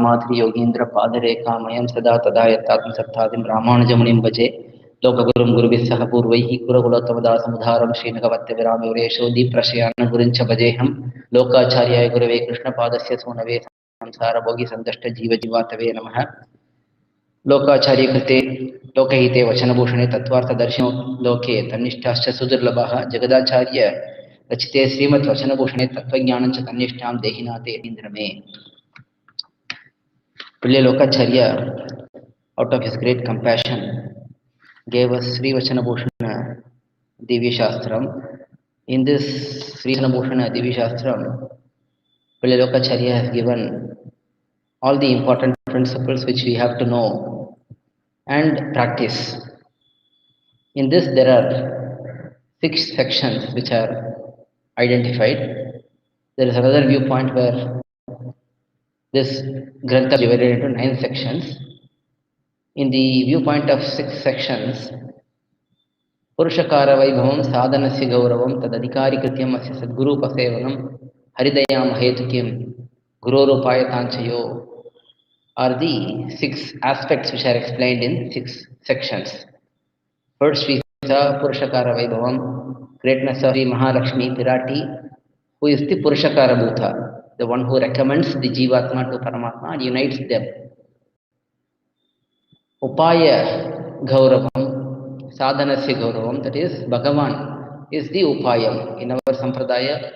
माधुरी योगींद्र पादरेखामयं सदा तदा यत्तात्मसत्तादिं रामानुजमुनिं भजे लोकगुरुं गुरुभिः सह पूर्वैः कुलकुलोत्तमदासमुदारं श्रीभगवत्यविरामविरेशो दीप्रशयान गुरुञ्च भजेऽहं लोकाचार्याय गुरवे कृष्णपादस्य सूनवे संसारभोगिसन्तष्टजीवजीवातवे नमः। लोकाचार्य कृते लोकहिते वचनभूषणे तत्त्वार्थदर्शनो लोके तन्निष्ठाश्च सुदुर्लभः जगदाचार्य रचिते श्रीमद्वचनभूषणे तत्त्वज्ञानं च तन्निष्ठां देहिनाते इन्द्रमे। Pillai Lokacharya, out of his great compassion, gave us SrIvachana Divya Shastram. In this SrIvachana Divya Shastram, Pillai Lokacharya has given all the important principles which we have to know and practice. In this, there are 6 sections which are identified. There is another viewpoint where this Grantha is divided into 9 sections. In the viewpoint of 6 sections, Purushakara Vaibhavam Sadhanasya Gauravam Tadadhikari Krityam Asya Sadguru Pasevanam Haridayam Hetukim Gururupayatanchayo are the 6 aspects which are explained in 6 sections. First we saw Purushakara Vaibhavam, greatness of the Mahalakshmi Pirati, who is the Purushakara Bhuta, the one who recommends the Jivatma to Paramatma and unites them. Upaya Gauravam, Sadhanasya Gauravam, that is, Bhagavan is the Upayam. In our Sampradaya,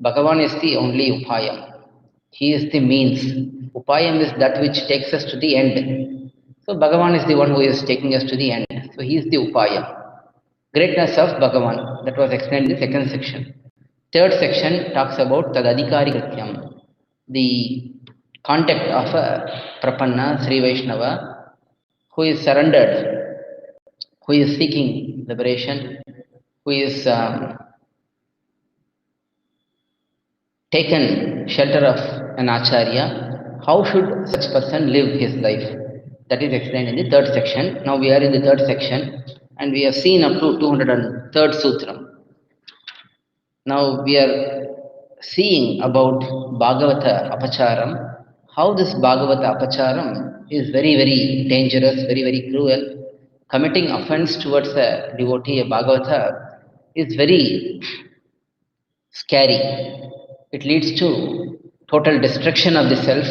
Bhagavan is the only Upayam. He is the means. Upayam is that which takes us to the end. So Bhagavan is the one who is taking us to the end. So he is the Upayam. Greatness of Bhagavan, that was explained in the second section. Third section talks about Tadadhikari Krityam, the contact of a Prapanna, Sri Vaishnava, who is surrendered, who is seeking liberation, who is taken shelter of an Acharya. How should such person live his life? That is explained in the third section. Now we are in the third section and we have seen up to 203rd Sutram. Now we are seeing about Bhagavata apachAramE, how this Bhagavata apachAramE is very, very dangerous, very, very cruel. Committing offence towards a devotee, a Bhagavata, is very scary. It leads to total destruction of the self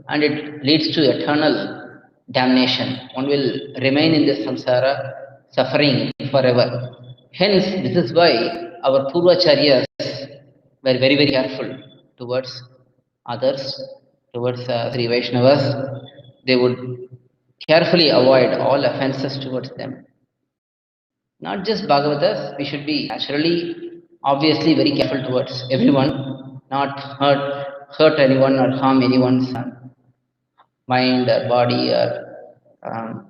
and it leads to eternal damnation. One will remain in this samsara, suffering forever. Hence, this is why our Purvacharyas were very, very careful towards others, towards Sri Vaishnavas. They would carefully avoid all offences towards them. Not just Bhagavatas, we should be naturally, obviously very careful towards everyone, not hurt anyone or harm anyone's mind or body or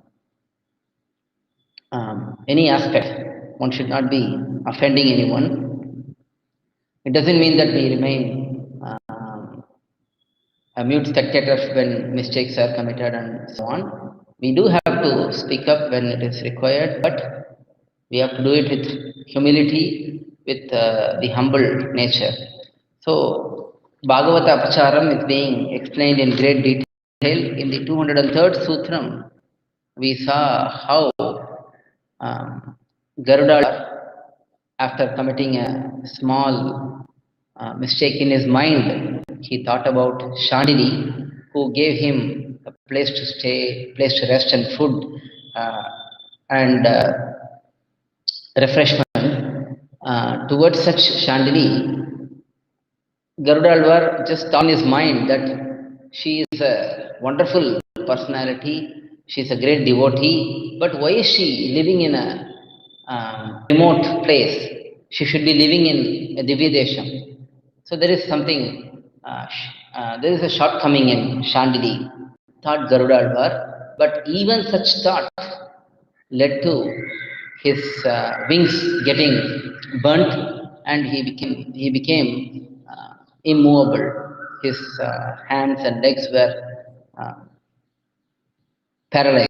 any aspect. One should not be offending anyone. It doesn't mean that we remain a mute spectators when mistakes are committed and so on. We do have to speak up when it is required, but we have to do it with humility, with the humble nature. So, Bhagavata apachAramE is being explained in great detail. In the 203rd Sutram, we saw how Garuda, after committing a small mistake in his mind, he thought about Shandini, who gave him a place to stay, place to rest and food and refreshment. Towards such Shandini, Garudalvar just thought in his mind that she is a wonderful personality, she is a great devotee, but why is she living in a remote place? She should be living in a Divyadesham. So there is something, there is a shortcoming in Shandini, thought Garudalvar, but even such thought led to his wings getting burnt and he became immovable. His hands and legs were paralyzed,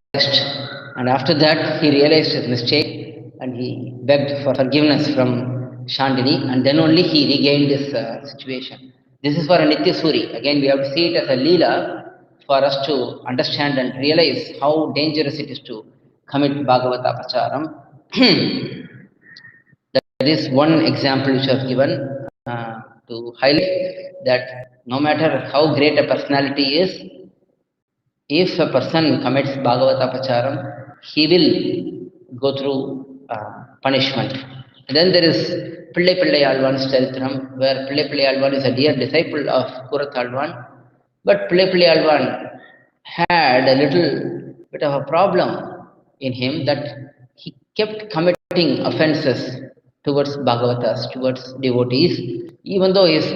and after that he realized his mistake and he begged for forgiveness from Shandini, and then only he regained his situation. This is for a Nitya Suri. Again, we have to see it as a Leela for us to understand and realize how dangerous it is to commit Bhagavata apacharam. That is one example which I have given to highlight that no matter how great a personality is, if a person commits Bhagavata apacharam, he will go through punishment. And then there is Pillai Alvan's Charitram, where Pillai Alvan is a dear disciple of Kurat Alvan. But Pillai Alvan had a little bit of a problem in him that he kept committing offences towards Bhagavatas, towards devotees, even though he is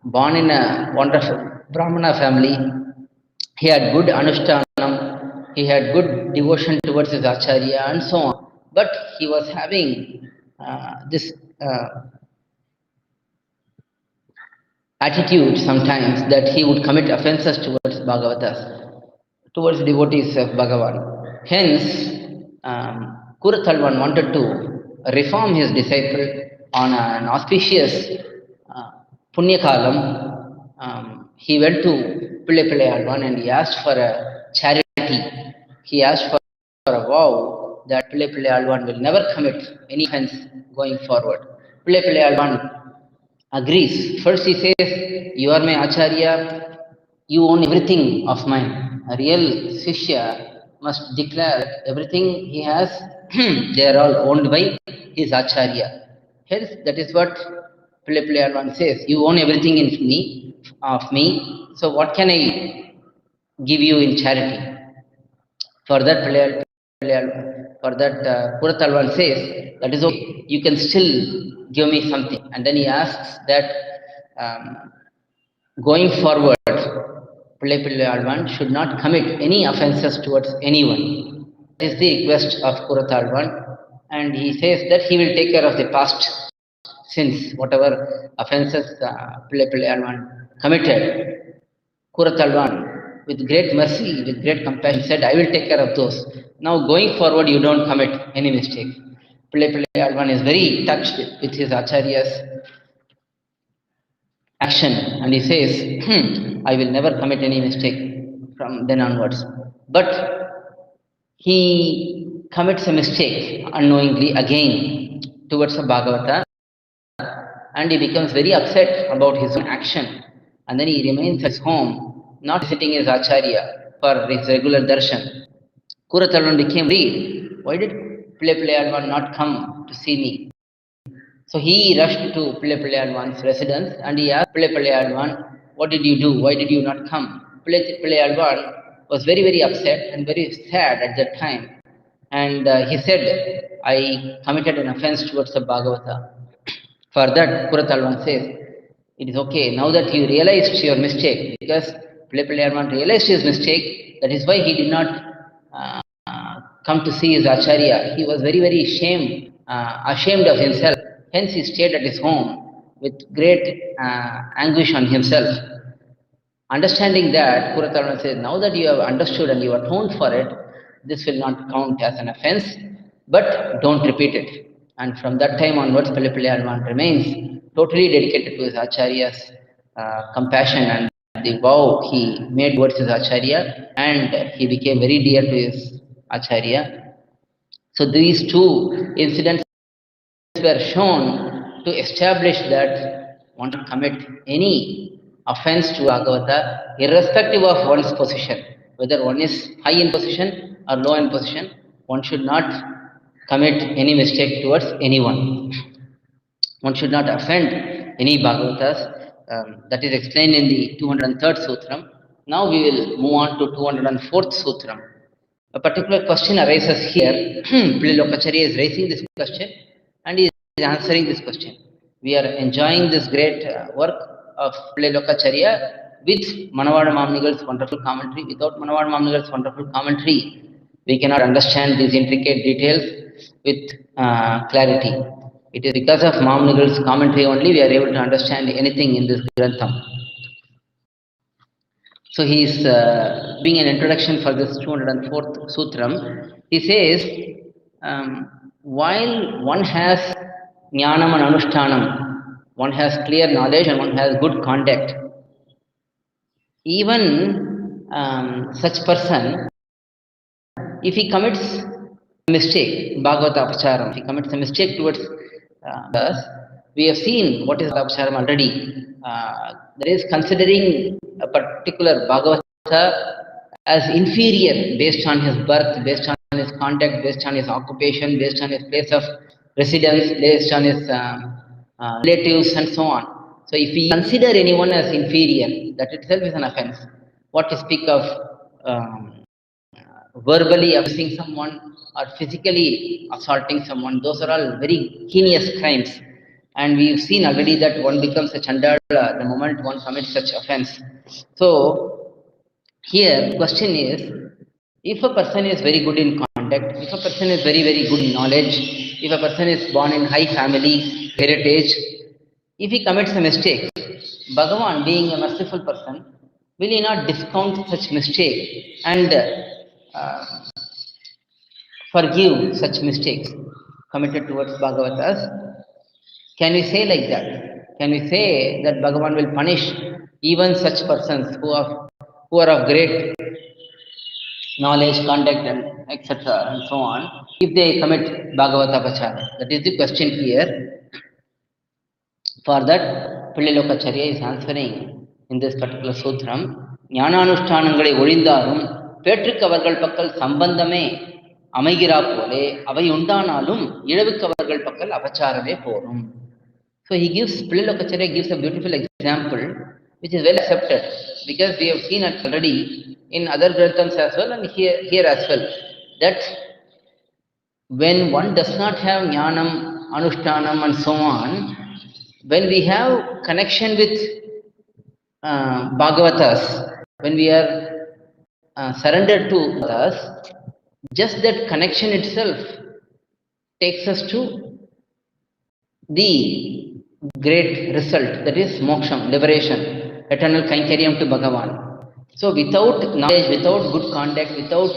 born in a wonderful Brahmana family. He had good anushtAnam, he had good devotion towards his acharya and so on. But he was having this attitude sometimes that he would commit offences towards Bhagavatas, towards devotees of Bhagavan. Hence, Kurathalvan wanted to reform his disciple on an auspicious Punyakalam. He went to Pillai Alvan and he asked for a charity. He asked for a vow that Pillai Alvan will never commit any offense going forward. Pillai Alvan agrees. First he says, you are my acharya, you own everything of mine. A real Shishya must declare everything he has, they are all owned by his acharya. Hence, that is what Pillai Alvan says, you own everything of me, so what can I give you in charity? For that, Kurat Alvan says, that is okay, you can still give me something. And then he asks that going forward, Pillai Alvan should not commit any offences towards anyone. That is the request of Kurat Alvan. And he says that he will take care of the past sins, whatever offences Pillai Alvan committed. Kurat Alvan, with great mercy, with great compassion, said, I will take care of those. Now going forward, you don't commit any mistake. Pillai Alvan is very touched with his acharya's action, and he says, I will never commit any mistake from then onwards. But he commits a mistake unknowingly again towards a Bhagavata, and he becomes very upset about his own action. And then he remains at his home, not visiting his acharya for his regular darshan. Kurat Alvan became worried. Why did Pillai Alvan not come to see me? So he rushed to Pillai Alvan's residence and he asked Pillai Alvan, what did you do? Why did you not come? Pillai Alvan was very, very upset and very sad at that time. And he said, I committed an offense towards the Bhagavata. For that, Kurat Alvan says, it is okay, now that you realized your mistake, because Pillai Alvan realized his mistake, that is why he did not come to see his acharya. He was very, very ashamed of himself. Hence he stayed at his home with great anguish on himself. Understanding that, Kurat Alvan says, now that you have understood and you atoned for it, this will not count as an offense, but don't repeat it. And from that time onwards, Pillai Alvan remains totally dedicated to his acharya's compassion and the vow he made towards his acharya, and he became very dear to his acharya. So these two incidents were shown to establish that one can commit any offense to Bhagavata irrespective of one's position. Whether one is high in position or low in position, one should not commit any mistake towards anyone. One should not offend any Bhagavatas. That is explained in the 203rd Sutram. Now we will move on to 204th Sutram. A particular question arises here. Pillai is raising this question and he is answering this question. We are enjoying this great work of Pillai with Manavada Mamnigal's wonderful commentary. Without Manavada Mamnigal's wonderful commentary, we cannot understand these intricate details with clarity. It is because of Mamnigal's commentary only we are able to understand anything in this Grantham. So he is doing an introduction for this 204th Sutram. He says, while one has Jnanam and anushtAnam, one has clear knowledge and one has good conduct, even such person, if he commits a mistake, Bhagavata apachAramE, if he commits a mistake towards us, we have seen what is apachAramE already. There is considering a particular Bhagavata as inferior based on his birth, based on his contact, based on his occupation, based on his place of residence, based on his relatives, and so on. So, if we consider anyone as inferior, that itself is an offense. What to speak of verbally abusing someone or physically assaulting someone, those are all very heinous crimes. And we've seen already that one becomes a chandala the moment one commits such offense. So, here the question is, if a person is very good in conduct, if a person is very, very good in knowledge, if a person is born in high family, heritage, if he commits a mistake, Bhagavan, being a merciful person, will he not discount such mistake and forgive such mistakes committed towards Bhagavatas? Can we say like that? Can we say that Bhagavan will punish even such persons who are of great knowledge, conduct, and etc. and so on, if they commit Bhagavata apachAramE? That is the question here. For that, Pillai is answering in this particular sutram, gyAnAnushtAnangaLai ozhindhAlum, pERRukku avargaL pakkal sambandhamE amaigiRAppOlE, avai uNdAnAlum, izhavukku avargaL pakkal apachAramE pOrum. So he gives, Pillai gives a beautiful example which is well accepted, because we have seen it already in other granthams as well and here as well, that when one does not have jnanam, anushtAnam and so on, when we have connection with Bhagavatas, when we are surrendered to us, just that connection itself takes us to the great result, that is moksham, liberation, eternal kainkariam to Bhagavan. So without knowledge, without good conduct, without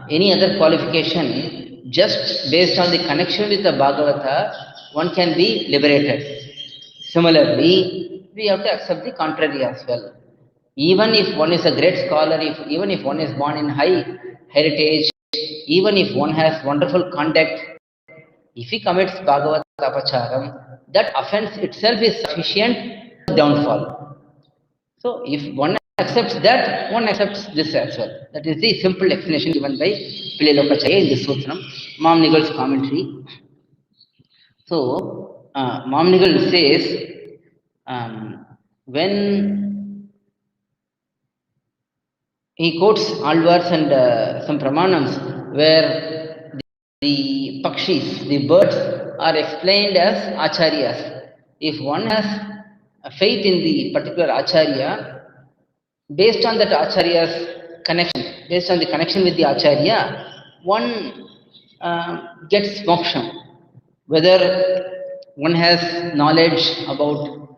any other qualification, just based on the connection with the Bhagavata, one can be liberated. Similarly, we have to accept the contrary as well. Even if one is a great scholar, even if one is born in high heritage, even if one has wonderful conduct, if he commits Bhagavata apachAramE, that offense itself is sufficient downfall. So, if one accepts that, one accepts this as well. That is the simple explanation given by Pillai in this sutram, Mamnigal's commentary. So, Mamnigal says, when he quotes Alvars and some Pramanams where the pakshis, the birds, are explained as acharyas. If one has a faith in the particular acharya, based on that acharya's connection, based on the connection with the acharya, one gets moksham. Whether one has knowledge about,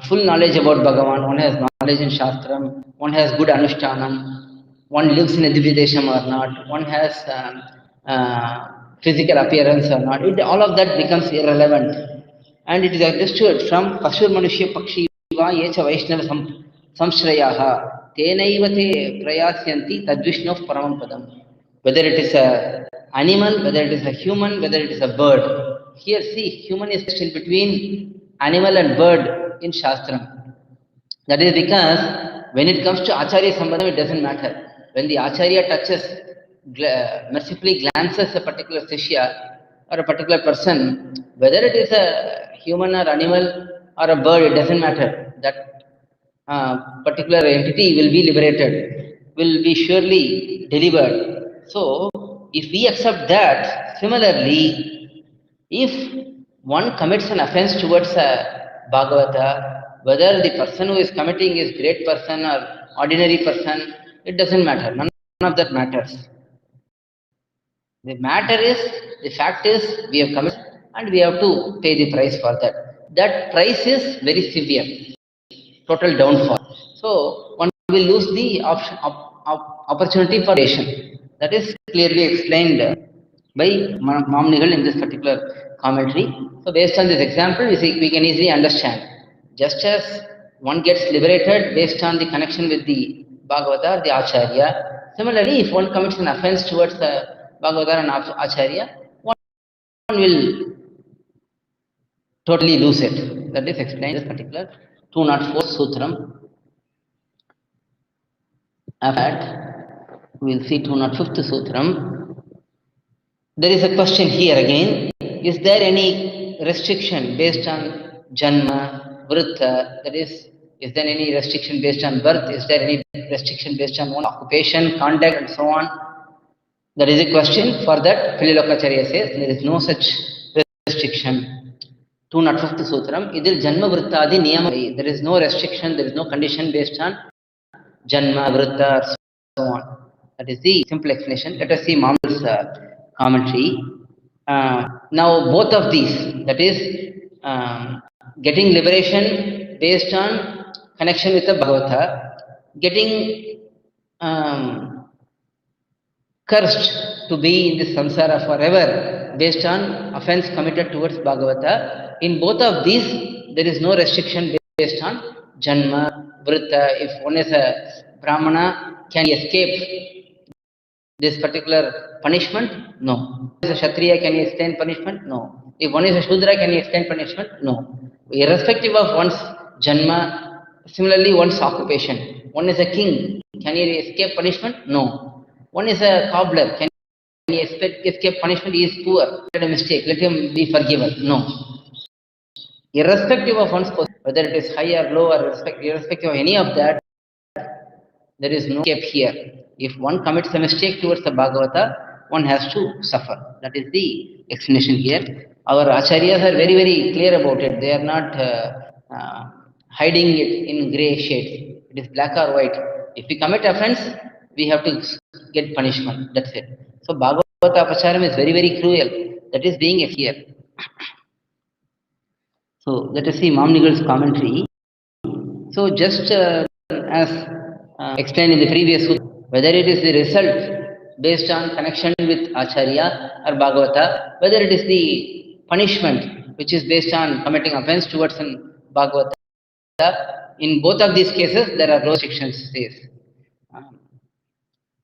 full knowledge about Bhagavan, one has knowledge in Shastram, one has good anushtAnam, one lives in a Divyadesham or not, one has physical appearance or not, all of that becomes irrelevant. And it is understood from Pashur Manushya Pakshi va yecha Vaishnava samshrayaha tenaiva te prayasyanti tadvishnof paramam padam. Whether it is an animal, whether it is a human, whether it is a bird. Here, see, human is in between animal and bird in Shastram. That is because when it comes to Acharya Sambandham, it doesn't matter. When the Acharya touches, mercifully glances a particular Shishya or a particular person, whether it is a human or animal or a bird, it doesn't matter. That particular entity will be liberated, will be surely delivered. So, if we accept that, similarly, if one commits an offense towards a Bhagavata, whether the person who is committing is great person or ordinary person, it doesn't matter. None of that matters. The matter is, the fact is, we have committed and we have to pay the price for that. That price is very severe, total downfall. So, one will lose the opportunity for creation. That is clearly explained by Mamnigal in this particular commentary. So, based on this example, we can easily understand. Just as one gets liberated based on the connection with the Bhagavata or the Acharya. Similarly, if one commits an offense towards the Bhagavata and Acharya, one will totally lose it. That is explained in this particular 204 Sutram. After that, we will see 205th Sutram. There is a question here again. Is there any restriction based on janma, vrutha? That is there any restriction based on birth? Is there any restriction based on one occupation, conduct, and so on? That is a question. For that, pERRukku says there is no such restriction. 205th Sutram. Idhil janma vruththAdhi niyamam. There is no restriction, there is no condition based on janma, vrutha, or so on. That is the simple explanation. Let us see Mam's commentary. Now, both of these, that is, getting liberation based on connection with the Bhagavata, getting cursed to be in this samsara forever based on offense committed towards Bhagavata. In both of these, there is no restriction based on janma, vrutha. If one is a Brahmana, can he escape this particular punishment? No. If one is a Kshatriya, can he attain punishment? No. If one is a Shudra, can he attain punishment? No. Irrespective of one's janma, similarly one's occupation. One is a king, can he escape punishment? No. One is a cobbler, can he escape punishment? He is poor, he made a mistake, let him be forgiven? No. Irrespective of one's position, whether it is high or low, or irrespective of any of that, there is no escape here. If one commits a mistake towards the Bhagavata, one has to suffer. That is the explanation here. Our acharyas are very, very clear about it. They are not hiding it in grey shades. It is black or white. If we commit offense, we have to get punishment. That's it. So Bhagavata apachAramE is very, very cruel. That is being here. So let us see Mamnigal's commentary. So just as explained in the previous sutta, whether it is the result based on connection with Acharya or Bhagavata, whether it is the punishment which is based on committing offense towards an Bhagavata, in both of these cases there are no restrictions, says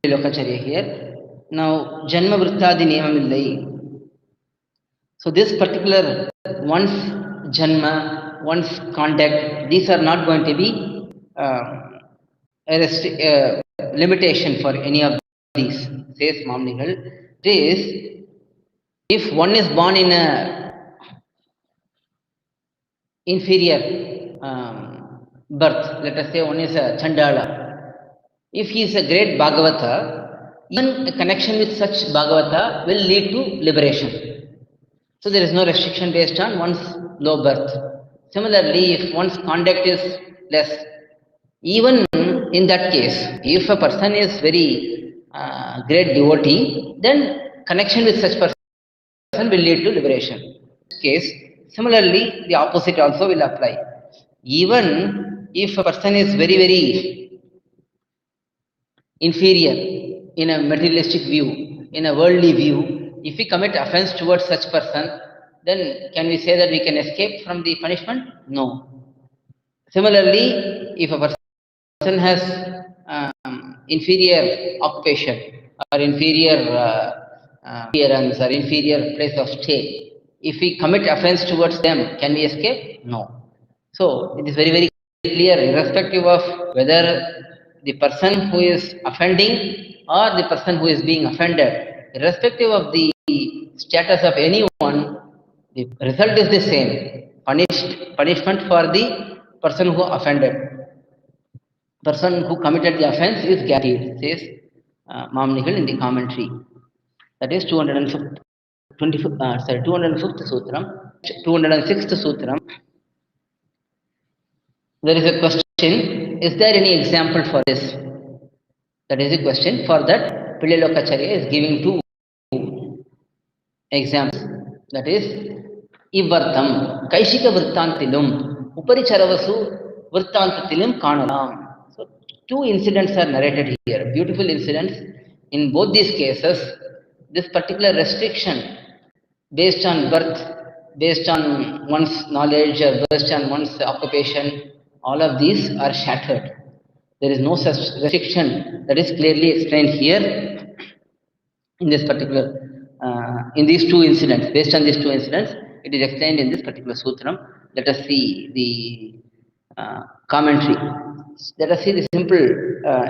pERRukku here. Now, janma vruththAdhi niyamam illai. So this particular one's janma, one's conduct, these are not going to be a limitation for any of these, says Mamnigal. It is, if one is born in a inferior birth, let us say one is a Chandala, if he is a great Bhagavata, even a connection with such Bhagavata will lead to liberation. So there is no restriction based on one's low birth. Similarly, if one's conduct is less, even in that case, if a person is very great devotee, then connection with such person will lead to liberation. In this case, similarly, the opposite also will apply. Even if a person is very, very inferior in a materialistic view, in a worldly view, if we commit offense towards such person, then can we say that we can escape from the punishment? No. Similarly, if a person has inferior occupation or inferior appearance or inferior place of stay, if we commit offense towards them, can we escape? No. So it is very, very clear, irrespective of whether the person who is offending or the person who is being offended, irrespective of the status of anyone, the result is the same. Punishment for the person who offended. Person who committed the offense is guaranteed, says Mamnigal in the commentary. That is 205th Sutram. 206th Sutram. There is a question, is there any example for this? That is a question. For that, pERRukku is giving two examples. That is, ivvartham, kaiSika vruththAnthaththilum, uparicharavasu vruththAnthaththilum kANalAm. So, two incidents are narrated here, beautiful incidents. In both these cases, this particular restriction based on birth, based on one's knowledge, or based on one's occupation, all of these are shattered. There is no such restriction that is clearly explained here in this particular, in these two incidents. Based on these two incidents, it is explained in this particular sutram. Let us see the commentary. Let us see the simple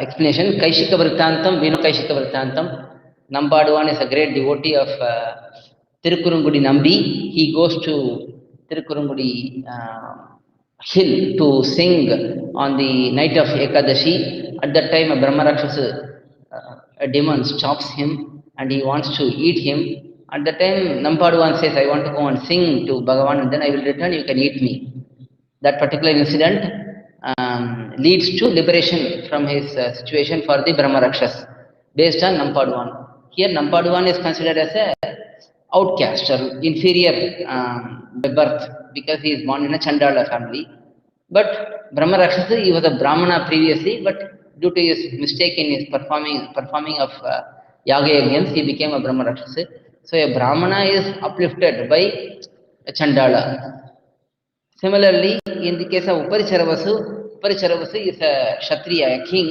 explanation. kAISika vruththAntam, we know kAISika vruththAntam. Nampaduvan is a great devotee of Tirukkurungudi Nambi. He goes to Tirukkurungudi hill to sing on the night of Ekadashi. At that time, a Brahma Rakshasa, a demon, stops him and he wants to eat him. At that time, Nampaduvan says, I want to go and sing to Bhagavan and then I will return, you can eat me. That particular incident leads to liberation from his situation for the Brahma Rakshas based on Nampaduvan. Here, Nampaduvan is considered as a outcast or inferior by birth because he is born in a Chandala family. But Brahma Rakshasa, he was a Brahmana previously, but due to his mistake in his performing of Yaga Yajnams, he became a Brahma Rakshasa. So a Brahmana is uplifted by a Chandala. Similarly, in the case of uparicharavasu, uparicharavasu is a Kshatriya, a king.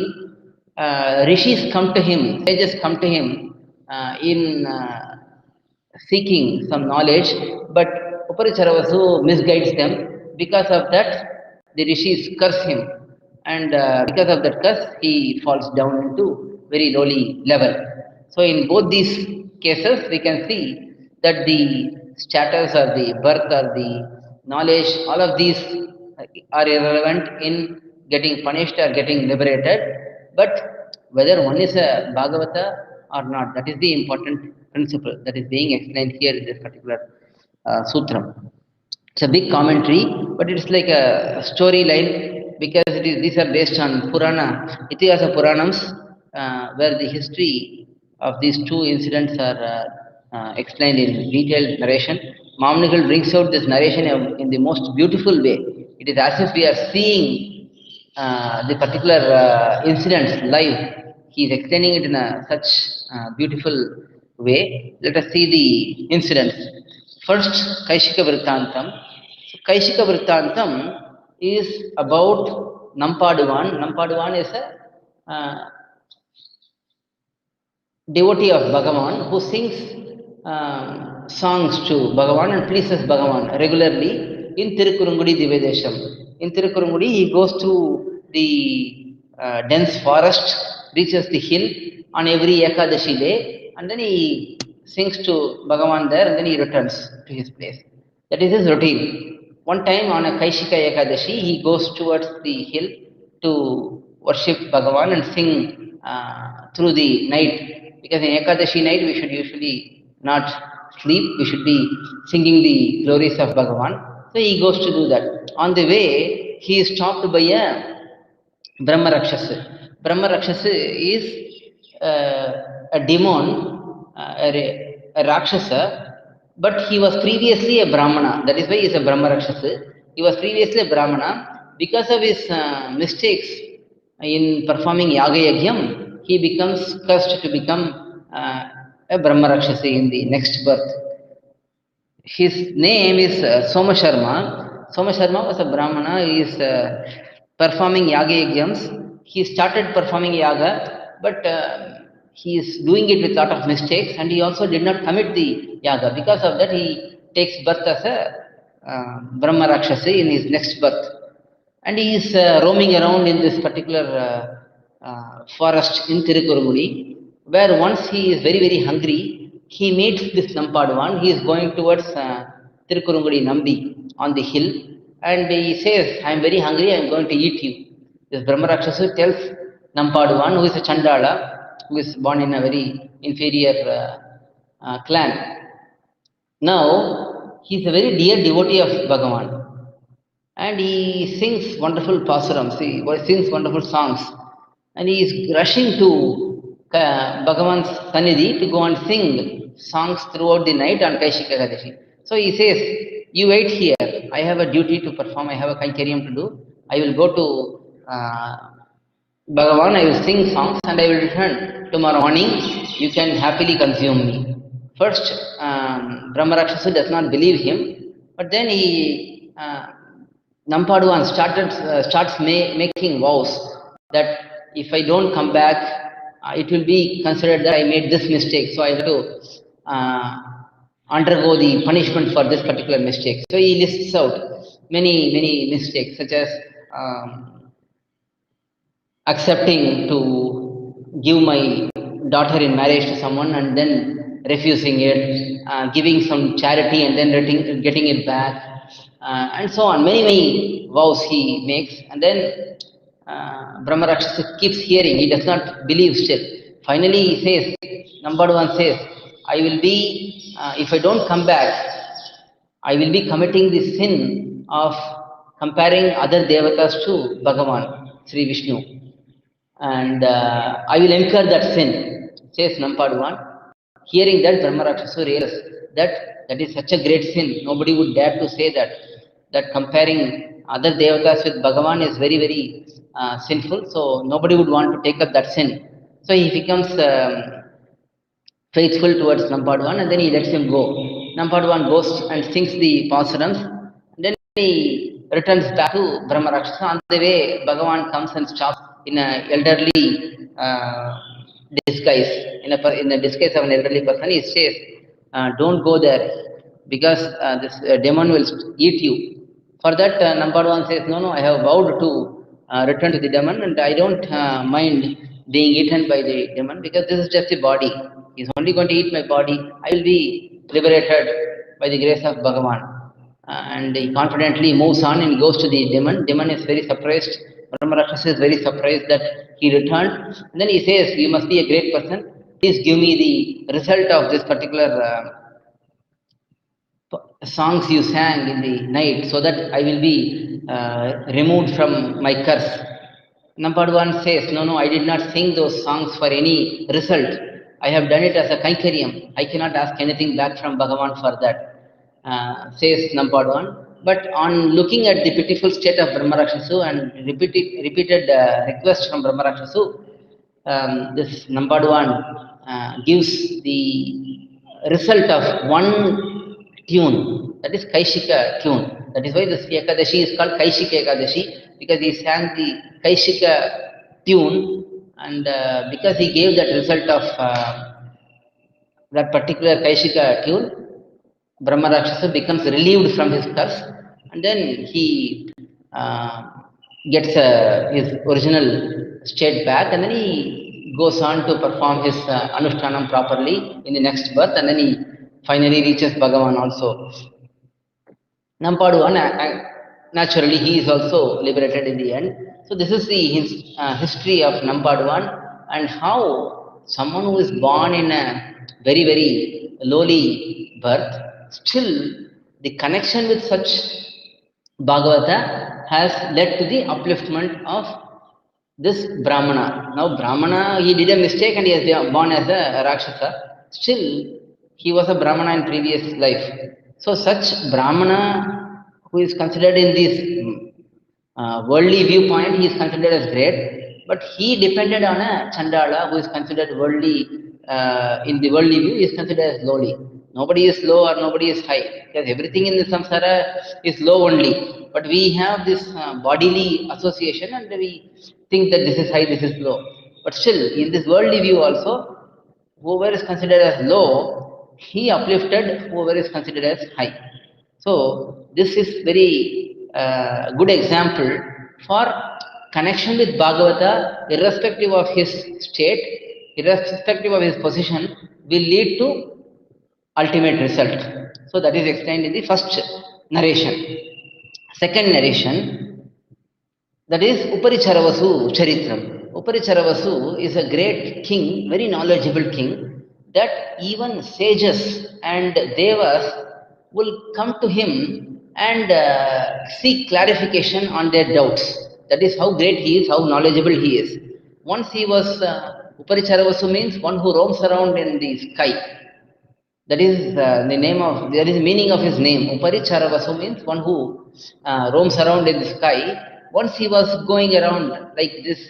Rishis come to him, sages come to him in seeking some knowledge, but uparicharavasu misguides them. Because of that, the rishis curse him, and because of that curse, he falls down into very lowly level. So in both these cases, we can see that the status or the birth or the knowledge, all of these are irrelevant in getting punished or getting liberated. But whether one is a Bhagavata or not, that is the important principle that is being explained here in this particular sutram. It's a big commentary, but it's like a storyline because these are based on Purana, Itihasa Puranams, where the history of these two incidents are explained in detailed narration. Mamnigal brings out this narration in the most beautiful way. It is as if we are seeing the particular incidents live. He is explaining it in such beautiful way. Let us see the incidents. First, kAISika vruththAntam. So, kAISika vruththAntam is about Nampaduvan. Nampaduvan is a devotee of Bhagavan who sings songs to Bhagavan and pleases Bhagavan regularly in Tirukkurungudi Divyadesham. In Tirukkurungudi, he goes to the dense forest, reaches the hill on every Ekadashi day, and then he sings to Bhagavan there, and then he returns to his place. That is his routine. One time on a kAISika Ekadashi, he goes towards the hill to worship Bhagavan and sing through the night. Because in Ekadashi night, we should usually not sleep, we should be singing the glories of Bhagavan. So he goes to do that. On the way, he is stopped by a Brahma Rakshasa. Brahma Rakshasa is a demon, a Rakshasa, but he was previously a Brahmana. That is why he is a Brahma Rakshasa. He was previously a Brahmana. Because of his mistakes in performing Yaga Yajnam, he becomes cursed to become a Brahma Rakshasa in the next birth. His name is Soma Sharma. Soma Sharma was a Brahmana. He is performing Yaga Yajnams. He started performing Yaga, but he is doing it with a lot of mistakes, and he also did not commit the Yaga. Because of that, he takes birth as a Brahma Rakshasa in his next birth. And he is roaming around in this particular forest in Tirukkurungudi, where once he is very, very hungry, he meets this Nampaduvan. He is going towards Tirukkurungudi Nambi on the hill, and he says, I am very hungry, I am going to eat you. This Brahma Rakshasa tells Nampaduvan, who is a Chandala, who is born in a very inferior clan. Now, he is a very dear devotee of Bhagavan. And he sings wonderful pa'Arams, he sings wonderful songs. And he is rushing to Bhagavan's Sannidhi to go and sing songs throughout the night on kAISika Ekadashi. So he says, you wait here, I have a duty to perform, I have a kainkariam to do. I will go to Bhagavan, I will sing songs and I will return tomorrow morning. You can happily consume me. First, Brahma Rakshasa does not believe him, but then he Nampaduvan starts making vows that if I don't come back, it will be considered that I made this mistake. So I have to undergo the punishment for this particular mistake. So he lists out many mistakes, such as accepting to give my daughter in marriage to someone and then refusing it, giving some charity and then getting it back, and so on. Many vows he makes, and then Brahma Rakshasa keeps hearing. He does not believe still. Finally, he says, number one says, I will be, if I don't come back, I will be committing the sin of comparing other devatas to Bhagavan, Sri Vishnu. And I will incur that sin, says Nampaduvan. Hearing that, Brahma Rakshasa realizes that is such a great sin. Nobody would dare to say that comparing other devatas with Bhagavan is very sinful. So nobody would want to take up that sin. So he becomes faithful towards Nampaduvan, and then he lets him go. Nampaduvan goes and sings the pORums, and then he returns back to Brahma Rakshasa. On the way, Bhagavan comes and stops in an elderly disguise, in the disguise of an elderly person. He says, don't go there, because this demon will eat you. For that, Nampaduvan says, no, I have vowed to return to the demon, and I don't mind being eaten by the demon, because this is just a body. He's only going to eat my body. I will be liberated by the grace of Bhagavan. And he confidently moves on and goes to the demon. Demon is very surprised. Brahma Rakshasa is very surprised that he returned. And then he says, you must be a great person. Please give me the result of this particular songs you sang in the night, so that I will be removed from my curse. Nampaduvan says, no, I did not sing those songs for any result. I have done it as a kaikaryam. I cannot ask anything back from Bhagavan for that, says Nampaduvan. But on looking at the pitiful state of Brahma Rakshasa and repeated request from Brahma Rakshasa, this Nampaduvan gives the result of one tune, that is kaiSika tune. That is why this Ekadashi is called kaiSika Ekadashi, because he sang the kaiSika tune, and because he gave that result of that particular kaiSika tune, Brahma Rakshasa becomes relieved from his curse, and then he gets his original state back, and then he goes on to perform his anushtAnam properly in the next birth, and then he finally reaches Bhagavan also. Nampaduvan, naturally, he is also liberated in the end. So this is the history of Nampaduvan, and how someone who is born in a very lowly birth, still the connection with such Bhagavata has led to the upliftment of this Brahmana. Now Brahmana, he did a mistake and he has born as a Rakshasa. Still, he was a Brahmana in previous life. So such Brahmana who is considered in this worldly viewpoint, he is considered as great, but he depended on a Chandala who is considered worldly, in the worldly view, he is considered as lowly. Nobody is low or nobody is high, because everything in the samsara is low only. But we have this bodily association, and we think that this is high, this is low. But still, in this worldly view also, whoever is considered as low, he uplifted whoever is considered as high. So this is very good example for connection with Bhagavata, irrespective of his state, irrespective of his position, will lead to ultimate result. So that is explained in the first narration. Second narration, that is uparicharavasu charitram. Uparicharavasu is a great king, very knowledgeable king, that even sages and devas will come to him and seek clarification on their doubts. That is how great he is, how knowledgeable he is. Once he was, uparicharavasu means one who roams around in the sky. That is the name of, that is the meaning of his name. Uparicharavasu means one who roams around in the sky. Once he was going around like this,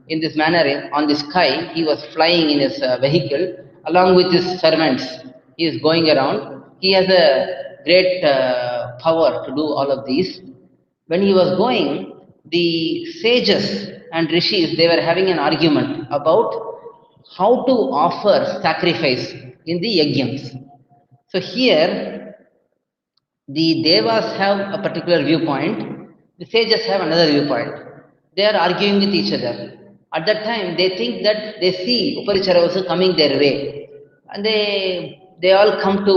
in this manner on the sky, he was flying in his vehicle along with his servants. He is going around. He has a great power to do all of these. When he was going, the sages and rishis, they were having an argument about how to offer sacrifice in the yajnams. So here, the devas have a particular viewpoint, the sages have another viewpoint. They are arguing with each other. At that time, they think that they see uparicharavasu coming their way, and they all come to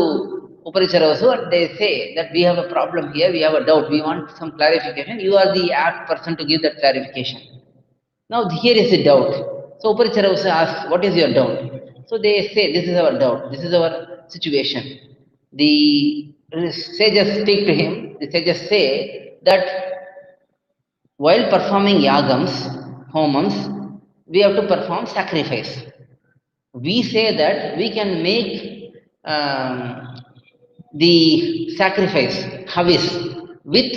uparicharavasu and they say that we have a problem here, we have a doubt, we want some clarification. You are the apt person to give that clarification. Now here is the doubt. So uparicharavasu asks, what is your doubt? So they say, this is our doubt, this is our situation. The sages speak to him. The sages say that while performing yagams, homams, we have to perform sacrifice. We say that we can make the sacrifice, havis, with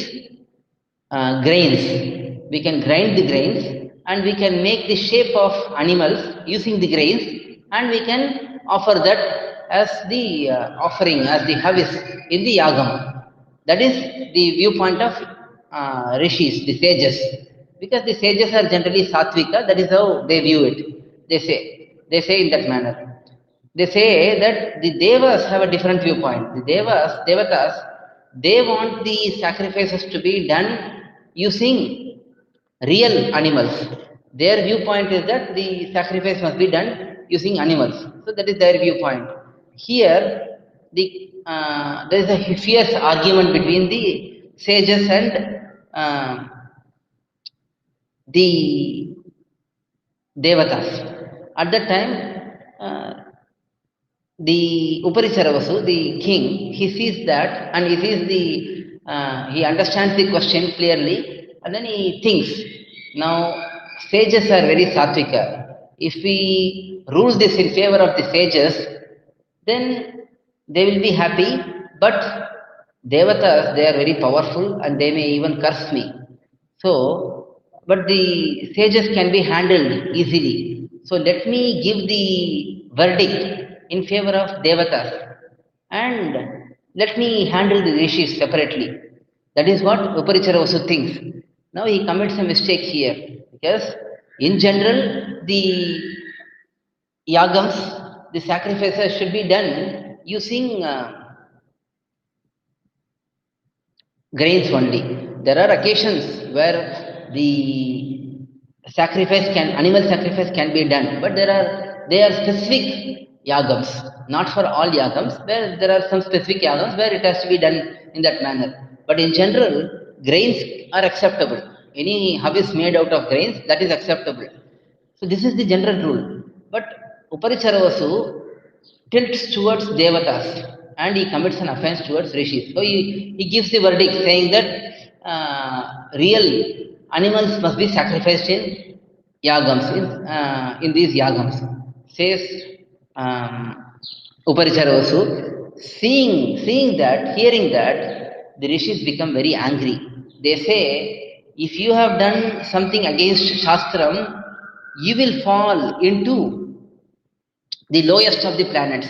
grains. We can grind the grains and we can make the shape of animals using the grains, and we can offer that as the offering, as the havis in the yagam. That is the viewpoint of rishis, the sages. Because the sages are generally sattvika, that is how they view it. They say in that manner. They say that the devas have a different viewpoint. The devatas, they want the sacrifices to be done using real animals. Their viewpoint is that the sacrifice must be done using animals. So that is their viewpoint. Here, there is a fierce argument between the sages and the devatas. At that time, the uparicharavasu, the king, he sees that and he understands the question clearly, and then he thinks. Now, sages are very sattvika. If we rule this in favor of the sages, then they will be happy, but devatas, they are very powerful and they may even curse me. So, but the sages can be handled easily. So let me give the verdict in favor of devatas and let me handle the rishis separately. That is what uparicharavasu thinks. Now he commits a mistake here, because in general the yagams, the sacrifices should be done using grains only. There are occasions where the animal sacrifice can be done, but they are specific yagams, not for all yagams. There are some specific yagams where it has to be done in that manner. But in general, grains are acceptable. Any havis made out of grains, that is acceptable. So this is the general rule. But uparicharavasu tilts towards devatas and he commits an offense towards rishis. So he gives the verdict saying that real animals must be sacrificed in yagams, in these yagams. Says uparicharavasu, hearing that, the rishis become very angry. They say, if you have done something against Shastram, you will fall into the lowest of the planets.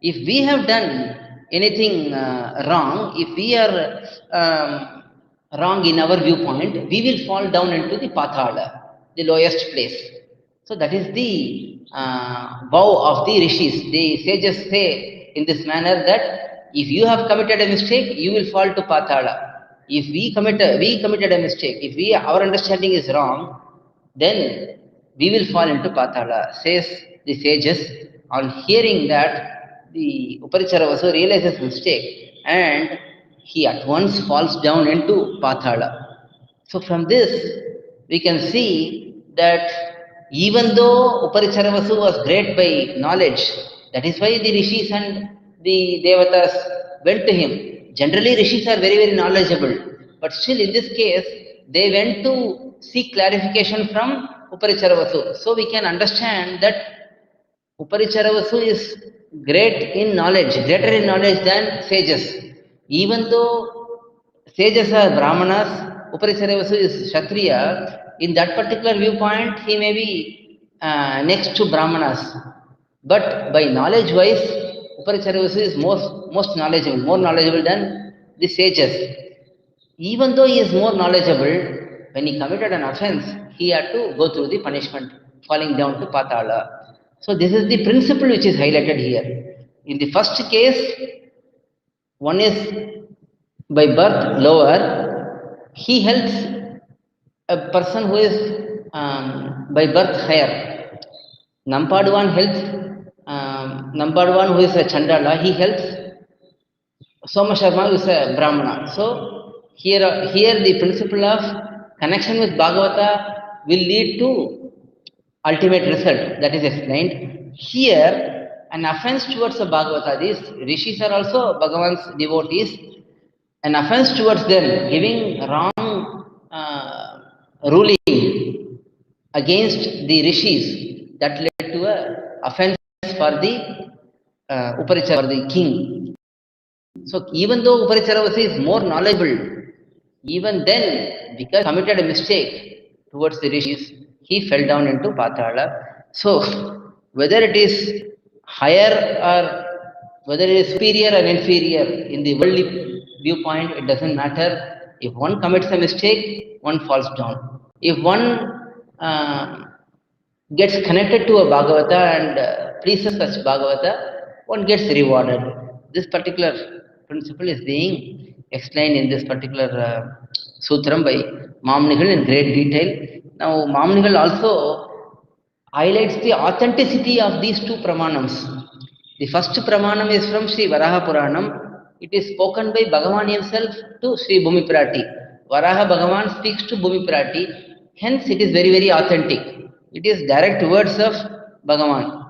If we have done anything wrong, if we are wrong in our viewpoint, we will fall down into the pathala, the lowest place. So that is the vow of the rishis. The sages say in this manner that if you have committed a mistake, you will fall to pathala. If we committed a mistake, our understanding is wrong, then we will fall into pathala, says the sages. On hearing that, the uparicharavasu realizes mistake and he at once falls down into pathala. So from this, we can see that even though uparicharavasu was great by knowledge, that is why the rishis and the devatas went to him. Generally, rishis are very, very knowledgeable, but still in this case, they went to seek clarification from uparicharavasu. So we can understand that uparicharavasu is greater in knowledge than sages. Even though sages are brahmanas, uparicharavasu is kshatriya, in that particular viewpoint, he may be next to brahmanas. But by knowledge wise, uparicharavasu is most knowledgeable, more knowledgeable than the sages. Even though he is more knowledgeable, when he committed an offense, he had to go through the punishment, falling down to Patala. So this is the principle which is highlighted here. In the first case, one is by birth lower, he helps a person who is by birth higher. Number one helps, number one who is a Chandala, he helps Soma Sharma, who is a Brahmana. So here the principle of connection with Bhagavata will lead to ultimate result, that is explained. Here, an offense towards the Bhagavata, these rishis are also Bhagavan's devotees. An offense towards them, giving wrong ruling against the rishis, that led to a offense for the uparicharavasu, for the king. So even though uparicharavasu is more knowledgeable, even then, because he committed a mistake towards the rishis, he fell down into Patala. So whether it is higher or whether it is superior or inferior in the worldly viewpoint, it doesn't matter. If one commits a mistake, one falls down. If one gets connected to a Bhagavata and pleases such Bhagavata, one gets rewarded. This particular principle is being explained in this particular sutram by Mamnigal in great detail. Now, Mamnigal also highlights the authenticity of these two pramanams. The first pramanam is from Sri Varaha Puranam. It is spoken by Bhagavan himself to Sri Bhumi Pirati. Varaha Bhagavan speaks to Bhumi Pirati. Hence, it is very, very authentic. It is direct words of Bhagavan.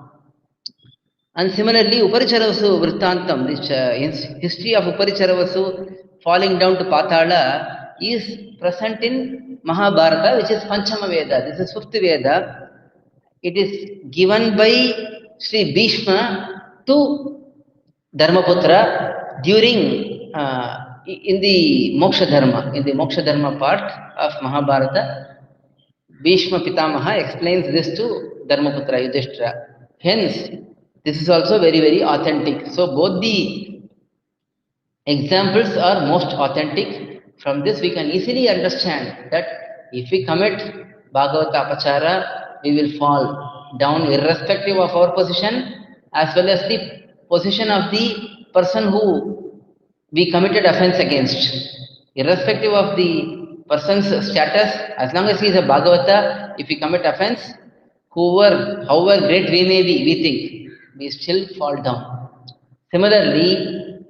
And similarly, uparicharavasu vruththAntam, this history of uparicharavasu falling down to Patala is present in Mahabharata, which is Panchama Veda. This is fifth Veda. It is given by Sri Bhishma to Dharmaputra during in the Moksha Dharma part of Mahabharata. Bhishma Pitamaha explains this to Dharmaputra Yudhishthira. Hence, this is also very, very authentic. So both the examples are most authentic. From this we can easily understand that if we commit Bhagavata Apachara, we will fall down irrespective of our position as well as the position of the person who we committed offense against. Irrespective of the person's status, as long as he is a Bhagavata, if we commit offense, however great we may be, we think, we still fall down. Similarly,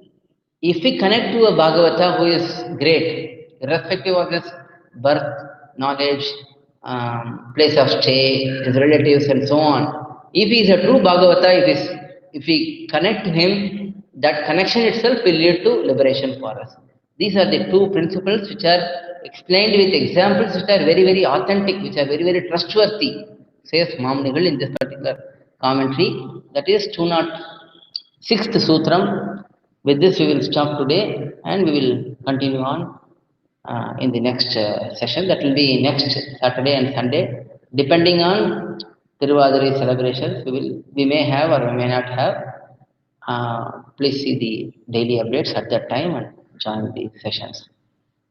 if we connect to a Bhagavata who is great, irrespective of his birth, knowledge, place of stay, his relatives and so on, if he is a true Bhagavata, if we connect to him, that connection itself will lead to liberation for us. These are the two principles which are explained with examples which are very, very authentic, which are very, very trustworthy, says Mamnigal in this particular commentary. That is 206th Sutram. With this we will stop today and we will continue on in the next session. That will be next Saturday and Sunday. Depending on Tiruvadari celebrations, we may have or we may not have. Please see the daily updates at that time and join the sessions.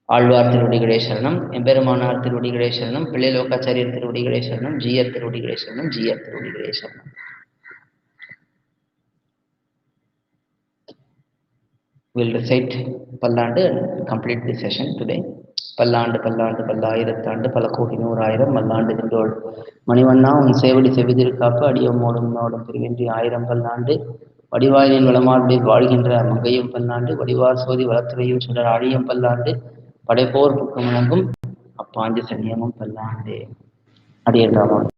Alvar Tiruvadigalai Sharanam, Emberumanar Tiruvadigalai Sharanam, Pillai Lokacharya Tiruvadigalai Sharanam, GR Tiruvadigalai Sharanam, GR Tiruvadigalai Sharanam. We'll recite Pallandu and complete the session today. Pallandu, Pallandu, Pallayirathandu, Palakkotinoorayiram, Mallandu Jindol. Manivanna, Un Sevadi Sevidirkappu, Adiyam Modum Nodum Tiruvendri, Ayiram Pallandu, Vadivaayilin Valamarudai Vaalgintra Mangayum Pallandu, Vadivaar Sodi Valathurayum Sudar Adiyam Pallandu, Padaipor Pukkamalangum, Appanju Sanniyamum Pallandu. Adiyam Rama.